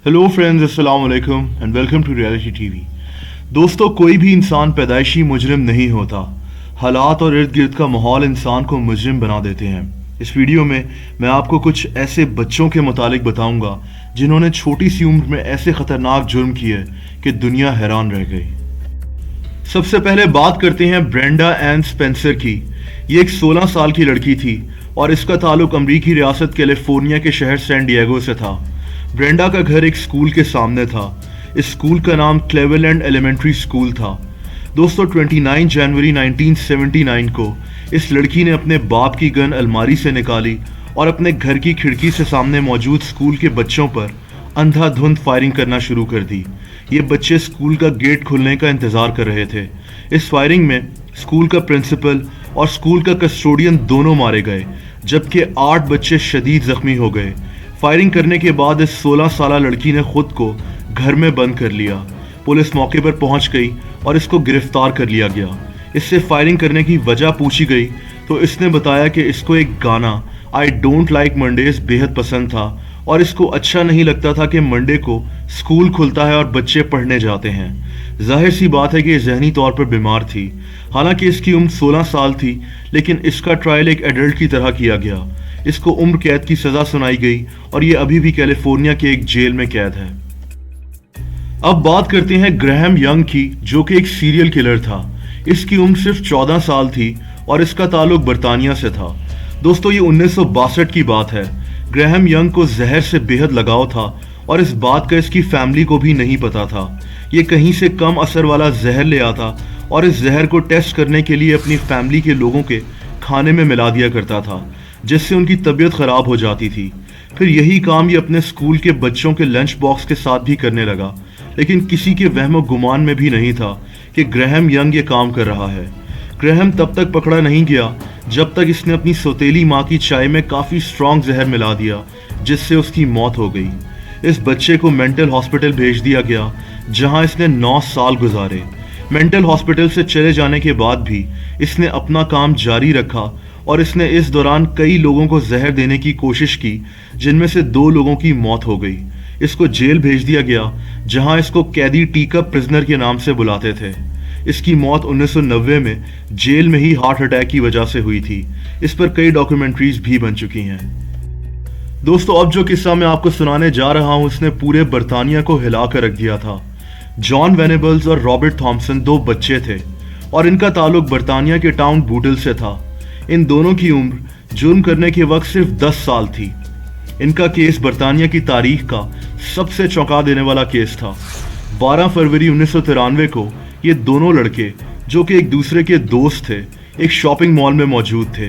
Hello friends, अस्सलाम वालेकुम and welcome to reality TV. दोस्तों, कोई भी इंसान पैदाइशी मुजरिम नहीं होता। हालात और इर्द गिर्द का माहौल इंसान को मुजरिम बना देते हैं। इस वीडियो में मैं आपको कुछ ऐसे बच्चों के मुतालिक बताऊंगा जिन्होंने छोटी सी उम्र में ऐसे ख़तरनाक जुर्म किए कि दुनिया हैरान रह गई। सबसे पहले बात करते हैं ब्रेंडा एन स्पेंसर की। ये एक 16 साल की लड़की थी और इसका ताल्लुक अमरीकी रियासत कैलिफोर्निया के शहर सैन डिएगो से था। ब्रेंडा का घर एक स्कूल के सामने था। इस स्कूल का नाम क्लेवरलैंड एलिमेंट्री स्कूल था। दोस्तों, 29 जनवरी 1979 को इस लड़की ने अपने बाप की गन अलमारी से निकाली और अपने घर की खिड़की से सामने मौजूद स्कूल के बच्चों पर अंधाधुंध फायरिंग करना शुरू कर दी। ये बच्चे स्कूल का गेट खुलने का इंतज़ार कर रहे थे। इस फायरिंग में स्कूल का प्रिंसिपल और स्कूल का कस्टोडियन दोनों मारे गए, जबकि 8 बच्चे शदीद जख्मी हो गए। फायरिंग करने के बाद इस 16 साला लड़की ने खुद को घर में बंद कर लिया। पुलिस मौके पर पहुंच गई और इसको गिरफ्तार कर लिया गया। इससे फायरिंग करने की वजह पूछी गई तो इसने बताया कि इसको एक गाना आई डोंट लाइक मंडेज बेहद पसंद था और इसको अच्छा नहीं लगता था कि मंडे को स्कूल खुलता है और बच्चे पढ़ने जाते हैं। जाहिर सी बात है कि ये जहनी तौर पर बीमार थी। हालांकि इसकी उम्र 16 साल थी, लेकिन इसका ट्रायल एक एडल्ट की तरह किया गया। इसको उम्र कैद की सज़ा सुनाई गई और ये अभी भी कैलिफोर्निया के एक जेल में कैद है। अब बात करते हैं ग्रैहम यंग की, जो कि एक सीरियल किलर था। इसकी उम्र सिर्फ 14 साल थी और इसका ताल्लुक बरतानिया से था। दोस्तों, ये 1962 की बात है। ग्रैहम यंग को जहर से बेहद लगाव था और इस बात का इसकी फैमिली को भी नहीं पता था। ये कहीं से कम असर वाला जहर ले आता और इस जहर को टेस्ट करने के लिए अपनी फैमिली के लोगों के खाने में मिला दिया करता था, जिससे उनकी तबीयत ख़राब हो जाती थी। फिर यही काम ये अपने स्कूल के बच्चों के लंच बॉक्स के साथ भी करने लगा, लेकिन किसी के वहम गुमान में भी नहीं था कि ग्रैहम यंग ये काम कर रहा है। ग्रैहम तब तक पकड़ा नहीं गया जब तक इसने अपनी सौतेली माँ की चाय में काफ़ी स्ट्रॉन्ग जहर मिला दिया, जिससे उसकी मौत हो गई। इस बच्चे को मेंटल हॉस्पिटल भेज दिया गया, जहाँ इसने 9 साल गुजारे। मेंटल हॉस्पिटल से चले जाने के बाद भी इसने अपना काम जारी रखा और इसने इस दौरान कई लोगों को जहर देने की कोशिश की, जिनमें से 2 लोगों की मौत हो गई। इसको जेल भेज दिया गया, जहां इसको कैदी टीकप प्रिजनर के नाम से बुलाते थे। इसकी मौत 1990 में जेल में ही हार्ट अटैक की वजह से हुई थी। इस पर कई डॉक्यूमेंट्रीज भी बन चुकी हैं। दोस्तों, अब जो किस्सा मैं आपको सुनाने जा रहा हूं, उसने पूरे बरतानिया को हिला कर रख दिया था। जॉन वेनेबल्स और रॉबर्ट थॉम्सन 2 बच्चे थे और इनका ताल्लुक बरतानिया के टाउन बूटल से था। इन दोनों की उम्र जुर्म करने के वक्त सिर्फ 10 साल थी। इनका केस बरतानिया की तारीख का सबसे चौंका देने वाला केस था। 12 फरवरी 1993 को ये दोनों लड़के, जो कि एक दूसरे के दोस्त थे, एक शॉपिंग मॉल में मौजूद थे।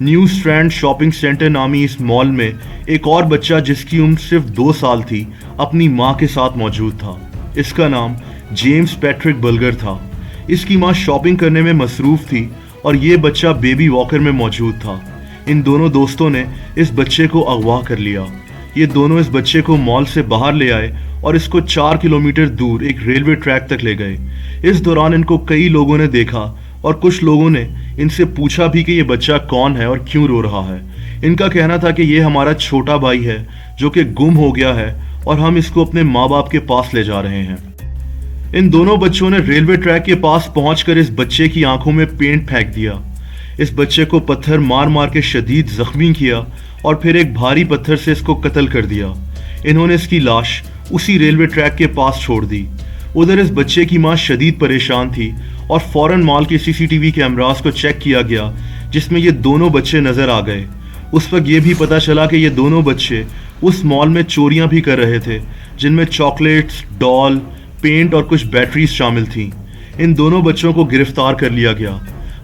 न्यू स्ट्रैंड शॉपिंग सेंटर नामी इस मॉल में एक और बच्चा, जिसकी उम्र सिर्फ 2 साल थी, अपनी माँ के साथ मौजूद था। इसका नाम जेम्स पैट्रिक बल्गर था। इसकी माँ शॉपिंग करने में मसरूफ़ थी और ये बच्चा बेबी वॉकर में मौजूद था। इन दोनों दोस्तों ने इस बच्चे को अगवा कर लिया। ये दोनों इस बच्चे को मॉल से बाहर ले आए और इसको 4 किलोमीटर दूर एक रेलवे ट्रैक तक ले गए। इस दौरान इनको कई लोगों ने देखा और कुछ लोगों ने इनसे पूछा भी कि ये बच्चा कौन है और क्यों रो रहा है। इनका कहना था कि ये हमारा छोटा भाई है जो कि गुम हो गया है और हम इसको अपने माँ बाप के पास ले जा रहे हैं। इन दोनों बच्चों ने रेलवे ट्रैक के पास पहुंचकर इस बच्चे की आंखों में पेंट फेंक दिया। इस बच्चे को पत्थर मार मार के शदीद जख्मी किया और फिर एक भारी पत्थर से इसको कत्ल कर दिया। इन्होंने इसकी लाश उसी रेलवे ट्रैक के पास छोड़ दी। उधर इस बच्चे की मां शदीद परेशान थी और फौरन मॉल के सीसीटीवी कैमरास को चेक किया गया, जिसमें ये दोनों बच्चे नजर आ गए। उस वक्त ये भी पता चला कि ये दोनों बच्चे उस मॉल में चोरियां भी कर रहे थे, जिनमें चॉकलेट्स, डॉल, पेंट और कुछ बैटरीज शामिल थीं। इन दोनों बच्चों को गिरफ्तार कर लिया गया।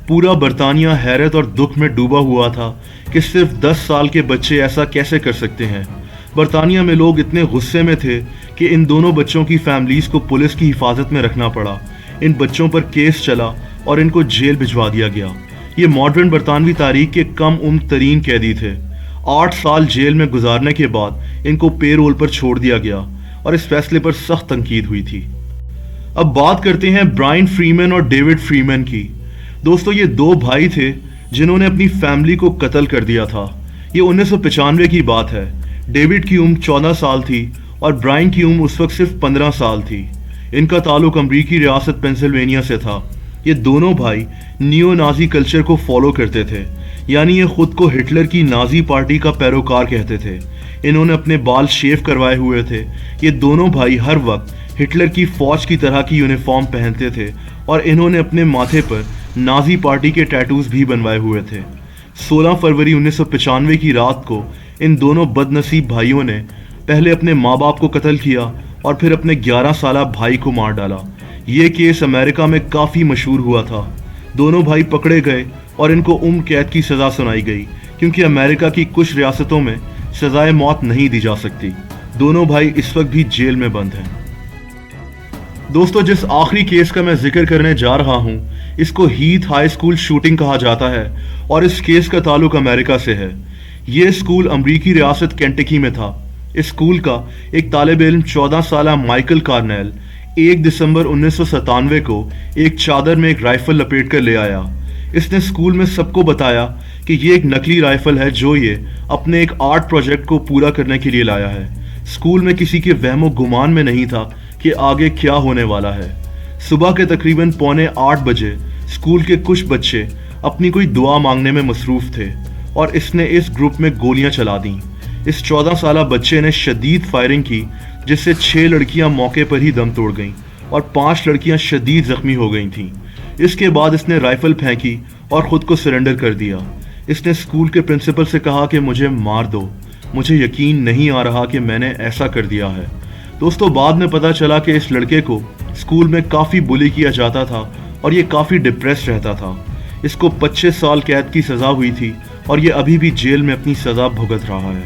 पूरा बरतानिया हैरत और दुख में डूबा हुआ था कि सिर्फ 10 साल के बच्चे ऐसा कैसे कर सकते हैं। बरतानिया में लोग इतने गुस्से में थे कि इन दोनों बच्चों की फैमिलीज को पुलिस की हिफाजत में रखना पड़ा। इन बच्चों पर केस चला और इनको जेल भिजवा दिया गया। ये मॉडर्न बरतानवी तारीख के कम उम्र तरीन कैदी थे। 8 साल जेल में गुजारने के बाद इनको पेरोल पर छोड़ दिया गया और इस फैसले पर सख्त तनकीद हुई थी। अब बात करते हैं ब्रायन फ्रीमैन और डेविड फ्रीमैन की। दोस्तों, ये 2 भाई थे जिन्होंने अपनी फैमिली को कत्ल कर दिया था। ये 1995 की बात है। डेविड की उम्र 14 साल थी اور برائن کی عمر اس وقت صرف 15 سال تھی۔ ان کا تعلق امریکی ریاست پینسلوینیا سے تھا۔ یہ دونوں بھائی نیو نازی کلچر کو فالو کرتے تھے، یعنی یہ خود کو ہٹلر کی نازی پارٹی کا پیروکار کہتے تھے۔ انہوں نے اپنے بال شیو کروائے ہوئے تھے۔ یہ دونوں بھائی ہر وقت ہٹلر کی فوج کی طرح کی یونیفارم پہنتے تھے اور انہوں نے اپنے ماتھے پر نازی پارٹی کے ٹیٹوز بھی بنوائے ہوئے تھے۔ 16 فروری 1995 کی رات کو ان دونوں بد نصیب بھائیوں نے پہلے اپنے ماں باپ کو قتل کیا اور پھر اپنے 11 سالہ بھائی کو مار ڈالا۔ یہ کیس امریکہ میں کافی مشہور ہوا تھا۔ دونوں بھائی پکڑے گئے اور ان کو عمر قید کی سزا سنائی گئی، کیونکہ امریکہ کی کچھ ریاستوں میں سزائے موت نہیں دی جا سکتی۔ دونوں بھائی اس وقت بھی جیل میں بند ہیں۔ دوستو، جس آخری کیس کا میں ذکر کرنے جا رہا ہوں اس کو ہیتھ ہائی اسکول شوٹنگ کہا جاتا ہے اور اس کیس کا تعلق امریکہ سے ہے۔ یہ اسکول امریکی ریاست کینٹکی میں تھا۔ اس اسکول کا ایک طالب علم 14 سالہ مائیکل کارنیل 1 دسمبر 1997 کو ایک چادر میں ایک رائفل لپیٹ کر لے آیا۔ اس نے اسکول میں سب کو بتایا کہ یہ ایک نکلی رائفل ہے جو یہ اپنے ایک آرٹ پروجیکٹ کو پورا کرنے کے لیے لایا ہے۔ اسکول میں کسی کے وہم و گمان میں نہیں تھا کہ آگے کیا ہونے والا ہے۔ صبح کے تقریباً 7:45 بجے اسکول کے کچھ بچے اپنی کوئی دعا مانگنے میں مصروف تھے اور اس نے اس گروپ میں گولیاں چلا دیں۔ اس 14 سالہ بچے نے شدید فائرنگ کی جس سے 6 لڑکیاں موقع پر ہی دم توڑ گئیں اور 5 لڑکیاں شدید زخمی ہو گئی تھیں۔ اس کے بعد اس نے رائفل پھینکی اور خود کو سرنڈر کر دیا۔ اس نے اسکول کے پرنسپل سے کہا کہ مجھے مار دو، مجھے یقین نہیں آ رہا کہ میں نے ایسا کر دیا ہے۔ دوستو، بعد میں پتا چلا کہ اس لڑکے کو اسکول میں کافی بلی کیا جاتا تھا اور یہ کافی ڈپریس رہتا تھا۔ اس کو 25 سال قید کی سزا ہوئی تھی اور یہ ابھی بھی جیل میں اپنی سزا بھگت رہا ہے۔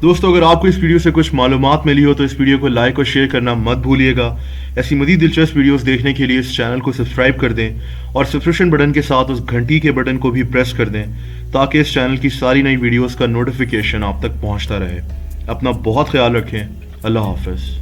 دوستو، اگر آپ کو اس ویڈیو سے کچھ معلومات ملی ہو تو اس ویڈیو کو لائک اور شیئر کرنا مت بھولیے گا۔ ایسی مزید دلچسپ ویڈیوز دیکھنے کے لیے اس چینل کو سبسکرائب کر دیں اور سبسکرپشن بٹن کے ساتھ اس گھنٹی کے بٹن کو بھی پریس کر دیں تاکہ اس چینل کی ساری نئی ویڈیوز کا نوٹیفیکیشن آپ تک پہنچتا رہے۔ اپنا بہت خیال رکھیں۔ اللہ حافظ۔